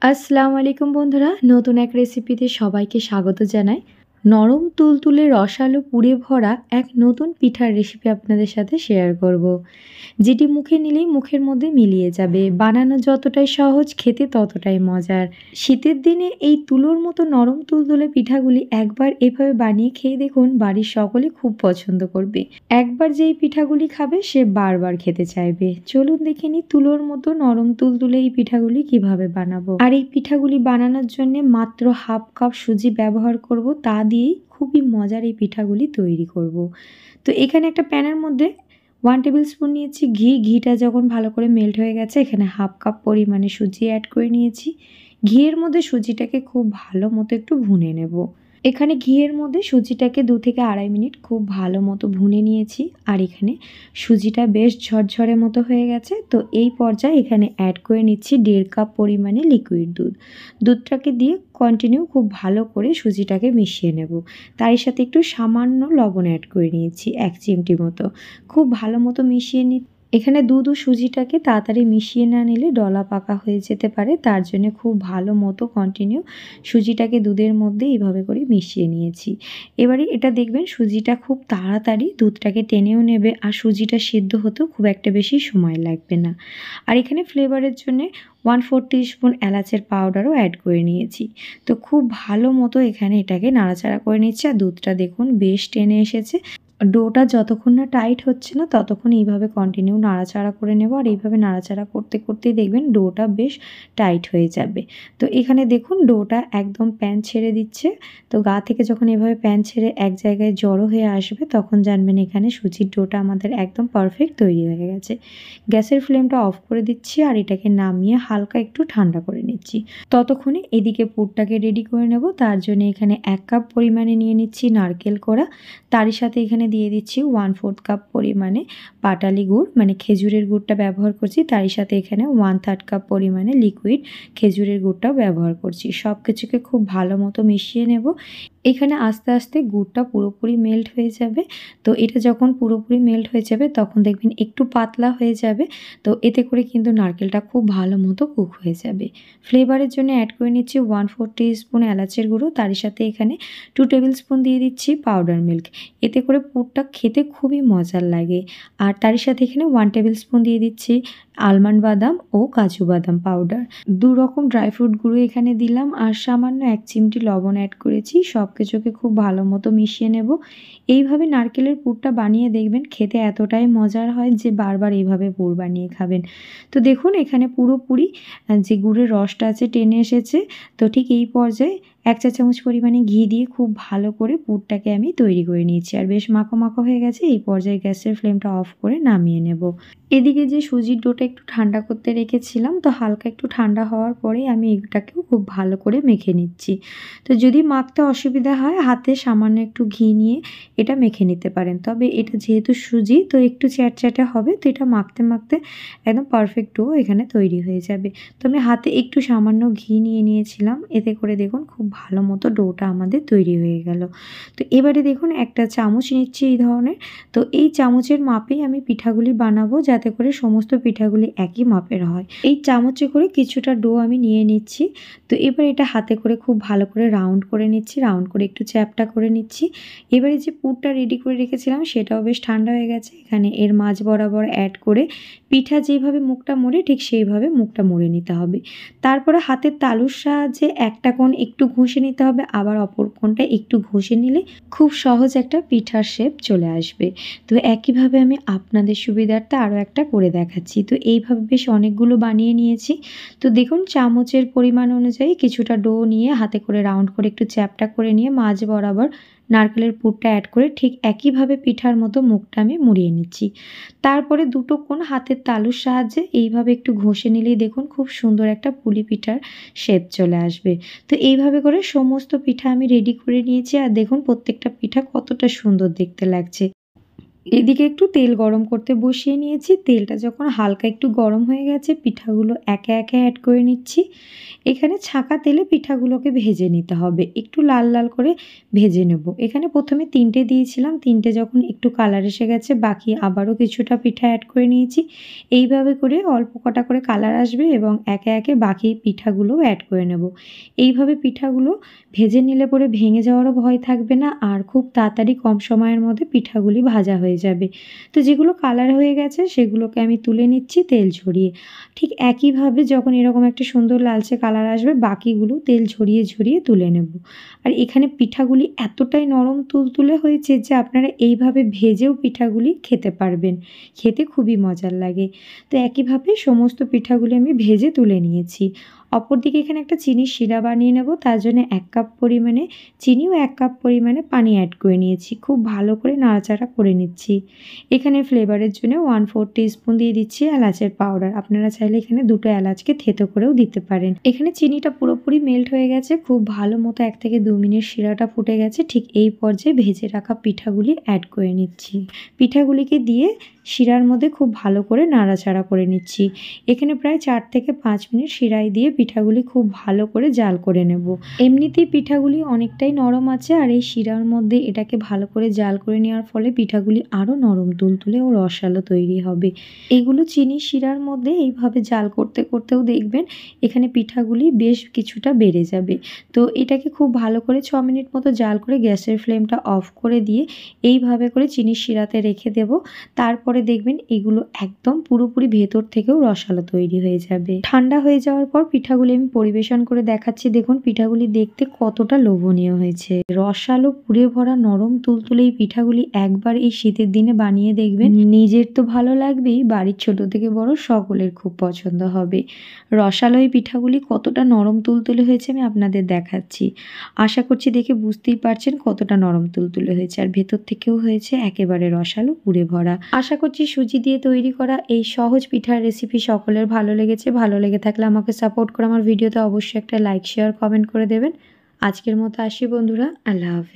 আসসালামু আলাইকুম বন্ধুরা, নতুন এক রেসিপিতে সবাইকে স্বাগত জানাই। নরম তুলতুলে রসালো পুরে ভরা এক নতুন পিঠার রেসিপি আপনাদের সাথে শেয়ার করব, যেটি মুখে নিলেই মুখের মধ্যে মিলিয়ে যাবে। বানানো যতটাই সহজ, খেতে ততটাই মজার। শীতের দিনে এই তুলোর মতো নরম তুলতুলে পিঠাগুলি একবার এভাবে বানিয়ে খেয়ে দেখুন, বাড়ির সকলে খুব পছন্দ করবে। একবার যেই পিঠাগুলি খাবে সে বারবার খেতে চাইবে। চলুন দেখে নিই তুলোর মতো নরম তুলতুলে এই পিঠাগুলি কিভাবে বানাবো। আর এই পিঠাগুলি বানানোর জন্য মাত্র হাফ কাপ সুজি ব্যবহার করব, তা দিয়েই খুবই মজার এই পিঠাগুলি তৈরি করব। তো এখানে একটা প্যানের মধ্যে 1 টেবিল স্পুন নিয়েছি ঘি। ঘিটা যখন ভালো করে মেল্ট হয়ে গেছে, এখানে হাফ কাপ পরিমাণে সুজি অ্যাড করে নিয়েছি। ঘিয়ের মধ্যে সুজিটাকে খুব ভালো মতো একটু ভুনে নেব। এখানে ঘিয়ের মধ্যে সুজিটাকে 2 থেকে আড়াই মিনিট খুব ভালো মতো ভুনে নিয়েছি। আর এখানে সুজিটা বেশ ঝরঝরে মতো হয়ে গেছে। তো এই পর্যায়ে এখানে অ্যাড করে নিচ্ছি 1.5 কাপ পরিমাণে লিকুইড দুধ। দুধটাকে দিয়ে কন্টিনিউ খুব ভালো করে সুজিটাকে মিশিয়ে নেব। তারই সাথে একটু সামান্য লবণ অ্যাড করে নিয়েছি 1 চিমটি মতো। খুব ভালো মতো মিশিয়ে এখানে দুধ ও সুজিটাকে তাড়াতাড়ি মিশিয়ে না নিলে ডলা পাকা হয়ে যেতে পারে। তার জন্য খুব ভালো মতো কন্টিনিউ সুজিটাকে দুধের মধ্যে এইভাবে করে মিশিয়ে নিয়েছি। এবারে এটা দেখবেন সুজিটা খুব তাড়াতাড়ি দুধটাকে টেনেও নেবে, আর সুজিটা সিদ্ধ হতেও খুব একটা বেশি সময় লাগবে না। আর এখানে ফ্লেভারের জন্যে 1/4 টিস্পুন এলাচের পাউডারও অ্যাড করে নিয়েছি। তো খুব ভালো মতো এখানে এটাকে নাড়াচাড়া করে নিচ্ছি। আর দুধটা দেখুন বেশ টেনে এসেছে। ডোটা যতক্ষণ না টাইট হচ্ছে না ততক্ষণ এইভাবে কন্টিনিউ নাড়াচাড়া করে নেব। আর এইভাবে নাড়াচাড়া করতে করতেই দেখবেন ডোটা বেশ টাইট হয়ে যাবে। তো এখানে দেখুন ডোটা একদম প্যান ছেড়ে দিচ্ছে। তো গা থেকে যখন এভাবে প্যান ছেড়ে এক জায়গায় জড়ো হয়ে আসবে, তখন জানবেন এখানে সুজির ডোটা আমাদের একদম পারফেক্ট তৈরি হয়ে গেছে। গ্যাসের ফ্লেমটা অফ করে দিচ্ছি আর এটাকে নামিয়ে হালকা একটু ঠান্ডা করে নিচ্ছি। ততক্ষণে এদিকে পুরটাকে রেডি করে নেব। তার জন্য এখানে 1 কাপ পরিমাণে নিয়ে নিচ্ছি নারকেল কোড়া। তারই সাথে এখানে দিয়ে দিচ্ছি 1/4 কাপ পরিমাণে পাটালি গুড়, মানে খেজুরের গুড়টা ব্যবহার করছি। তারই সাথে এখানে 1/3 কাপ পরিমাণে লিকুইড খেজুরের গুড়টাও ব্যবহার করছি। সব কিছুকে খুব ভালো মতো মিশিয়ে নেব। এখানে আস্তে আস্তে গুড়টা পুরোপুরি মেল্ট হয়ে যাবে। তো এটা যখন পুরোপুরি মেল্ট হয়ে যাবে তখন দেখবেন একটু পাতলা হয়ে যাবে। তো এতে করে কিন্তু নারকেলটা খুব ভালো মতো কুক হয়ে যাবে। ফ্লেভারের জন্য অ্যাড করে নিচ্ছি 1/4 টিস্পুন এলাচের গুঁড়ো। তারই সাথে এখানে 2 টেবিল স্পুন দিয়ে দিচ্ছি পাউডার মিল্ক। এতে করে পুরটা খেতে খুবই মজার লাগে। আর তারই সাথে এখানে 1 টেবিল স্পুন দিয়ে দিচ্ছি আলমন্ড বাদাম ও কাজু বাদাম পাউডার। 2 রকম ড্রাই ফ্রুট গুঁড়ো এখানে দিলাম আর সামান্য 1 চিমটি লবণ অ্যাড করেছি। সব কিছুকে খুব ভালো মতো মিশিয়ে নেব। এইভাবে নারকেলের পুরটা বানিয়ে দেখবেন খেতে এতটাই মজার হয় যে বারবার এইভাবে পুর বানিয়ে খাবেন। তো দেখুন এখানে পুরোপুরি যে গুড়ের রসটা আছে টেনে এসেছে। তো ঠিক এই পর্যায়ে 1 চা চামচ পরিমাণে ঘি দিয়ে খুব ভালো করে পুরটাকে আমি তৈরি করে নিয়েছি। আর বেশ মাখো মাখো হয়ে গেছে। এই পর্যায়ে গ্যাসের ফ্লেমটা অফ করে নামিয়ে নেব। এদিকে যে সুজির ডোটা একটু ঠান্ডা করতে রেখেছিলাম, তো হালকা একটু ঠান্ডা হওয়ার পরেই আমি এটাকেও খুব ভালো করে মেখে নিচ্ছি। তো যদি মাখতে অসুবিধা হয় হাতে সামান্য একটু ঘি নিয়ে এটা মেখে নিতে পারেন। তবে এটা যেহেতু সুজি তো একটু চ্যাটচ্যাটে হবে, তো এটা মাখতে মাখতে একদম পারফেক্ট ডো এখানে তৈরি হয়ে যাবে। তো আমি হাতে একটু সামান্য ঘি নিয়ে নিয়েছিলাম। এতে করে দেখুন খুব ভালো মতো ডোটা আমাদের তৈরি হয়ে গেল। তো এবারে দেখুন একটা চামচ নিচ্ছি এই ধরনের। তো এই চামচের মাপেই আমি পিঠাগুলি বানাবো, যাতে করে সমস্ত পিঠাগুলি একই মাপের হয়। এই চামচে করে কিছুটা ডো আমি নিয়ে নিচ্ছি। তো এবার এটা হাতে করে খুব ভালো করে রাউন্ড করে নিচ্ছি, রাউন্ড করে একটু চ্যাপ্টা করে নিচ্ছি। এবারে যে পুরটা রেডি করে রেখেছিলাম সেটাও বেশ ঠান্ডা হয়ে গেছে। এখানে এর মাঝ বরাবর অ্যাড করে পিঠা যেইভাবে মুখটা মোড়ে ঠিক সেইভাবে মুখটা মুড়ে নিতে হবে। তারপরে হাতের তালুর সাহায্যে একটা কোণ একটু ঘষে নিতে হবে, আবার অপর কোণটা একটু ঘষে নিলে খুব সহজ একটা পিঠার শেপ চলে আসবে। তো একইভাবে আমি আপনাদের সুবিধার্থে আরও একটা করে দেখাচ্ছি। তো এইভাবে বেশ অনেকগুলো বানিয়ে নিয়েছি। তো দেখুন চামচের পরিমাণ অনুযায়ী কিছুটা ডো নিয়ে হাতে করে রাউন্ড করে একটু চ্যাপ্টা করে নিয়ে মাঝ বরাবর নারকেলের পুরটা অ্যাড করে ঠিক একইভাবে পিঠার মতো মুখটা আমি মুড়িয়ে নিচ্ছি। তারপরে দুটো কোণ হাতের তালুর সাহায্যে এইভাবে একটু ঘষে নিলেই দেখুন খুব সুন্দর একটা পুলি পিঠার শেপ চলে আসবে। তো এইভাবে করে সমস্ত পিঠা আমি রেডি করে নিয়েছি। আর দেখুন প্রত্যেকটা পিঠা কতটা সুন্দর দেখতে লাগছে। এদিকে একটু তেল গরম করতে বসিয়ে নিয়েছি। তেলটা যখন হালকা একটু গরম হয়ে গেছে পিঠাগুলো একে একে অ্যাড করে নিচ্ছি। এখানে ছাঁকা তেলে পিঠাগুলোকে ভেজে নিতে হবে, একটু লাল লাল করে ভেজে নেব। এখানে প্রথমে 3টে দিয়েছিলাম, 3টে যখন একটু কালার এসে গেছে বাকি আবারও কিছুটা পিঠা অ্যাড করে নিয়েছি। এইভাবে করে অল্প কটা করে কালার আসবে এবং একে একে বাকি পিঠাগুলোও অ্যাড করে নেব। এইভাবে পিঠাগুলো ভেজে নিলে পরে ভেঙে যাওয়ারও ভয় থাকবে না, আর খুব তাড়াতাড়ি কম সময়ের মধ্যে পিঠাগুলি ভাজা হয়ে যাবে। তো যেগুলো কালার হয়ে গেছে সেগুলোকে আমি তুলে নিচ্ছি তেল ঝরিয়ে। ঠিক একইভাবে যখন এরকম একটা সুন্দর লালচে কালার আসবে বাকিগুলো তেল ঝরিয়ে ঝরিয়ে তুলে নেব। আর এখানে পিঠাগুলি এতটাই নরম তুলতুলে হয়েছে যে আপনারা এইভাবে ভেজেও পিঠাগুলি খেতে পারবেন, খেতে খুবই মজার লাগে। তো একইভাবে সমস্ত পিঠাগুলি আমি ভেজে তুলে নিয়েছি। অপরদিকে এখানে একটা চিনির শিরা বানিয়ে নেব, তার জন্য 1 কাপ পরিমাণে চিনি ও 1 কাপ পরিমাণে পানি অ্যাড করে নিয়েছি। খুব ভালো করে নাড়াচাড়া করে নিচ্ছি। এখানে ফ্লেভারের জন্য 1/4 টিস্পুন দিয়ে দিচ্ছি এলাচের পাউডার। আপনারা চাইলে এখানে 2টো এলাচকে থেঁতো করেও দিতে পারেন। এখানে চিনিটা পুরোপুরি মেল্ট হয়ে গেছে, খুব ভালো মতো 1 থেকে 2 মিনিট শিরাটা ফুটে গেছে। ঠিক এই পর্যায়ে ভেজে রাখা পিঠাগুলি অ্যাড করে নিচ্ছি। পিঠাগুলিকে দিয়ে শিরার মধ্যে খুব ভালো করে নাড়াচাড়া করে নিচ্ছি। এখানে প্রায় 4 থেকে 5 মিনিট শিরায় দিয়ে পিঠাগুলি খুব ভালো করে জাল করে নেব। এমনিতেই পিঠাগুলি অনেকটাই নরম আছে, আর এই শিরার মধ্যে এটাকে ভালো করে জাল করে নেওয়ার ফলে পিঠাগুলি আরও নরম তুলতুলে ও রসালো তৈরি হবে। এগুলো চিনির শিরার মধ্যে এইভাবে জাল করতে করতেও দেখবেন এখানে পিঠাগুলি বেশ কিছুটা বেড়ে যাবে। তো এটাকে খুব ভালো করে 6 মিনিট মতো জাল করে গ্যাসের ফ্লেমটা অফ করে দিয়ে এইভাবে করে চিনির শিরাতে রেখে দেব। তারপরে দেখবেন এগুলো একদম পুরোপুরি ভেতর থেকেও রসালো তৈরি হয়ে যাবে। ঠান্ডা হয়ে যাওয়ার পর পিঠাগুলি আমি পরিবেশন করে দেখাচ্ছি। দেখুন পিঠাগুলি দেখতে কতটা লোভনীয় হয়েছে। রসালো পুরে ভরা নরম তুলতুলে এই পিঠাগুলি একবার এই শীতের দিনে বানিয়ে দেখবেন, নিজের তো ভালো লাগবেই, বাড়ির ছোট থেকে বড় সকলের খুব পছন্দ হবে। রসালো এই পিঠাগুলি কতটা নরম তুলতুলে হয়েছে আমি আপনাদের দেখাচ্ছি। আশা করছি দেখে বুঝতেই পারছেন কতটা নরম তুলতুলে হয়েছে, আর ভেতর থেকেও হয়েছে একেবারে রসালো পুরে ভরা। আশা করছি সুজি দিয়ে তৈরি করা এই সহজ পিঠার রেসিপি সকলের ভালো লেগেছে। ভালো লেগে থাকলে আমাকে সাপোর্ট করে আমার ভিডিওতে অবশ্যই একটা লাইক, শেয়ার, কমেন্ট করে দেবেন। আজকের মতো আসি বন্ধুরা, আল্লাহ হাফেজ।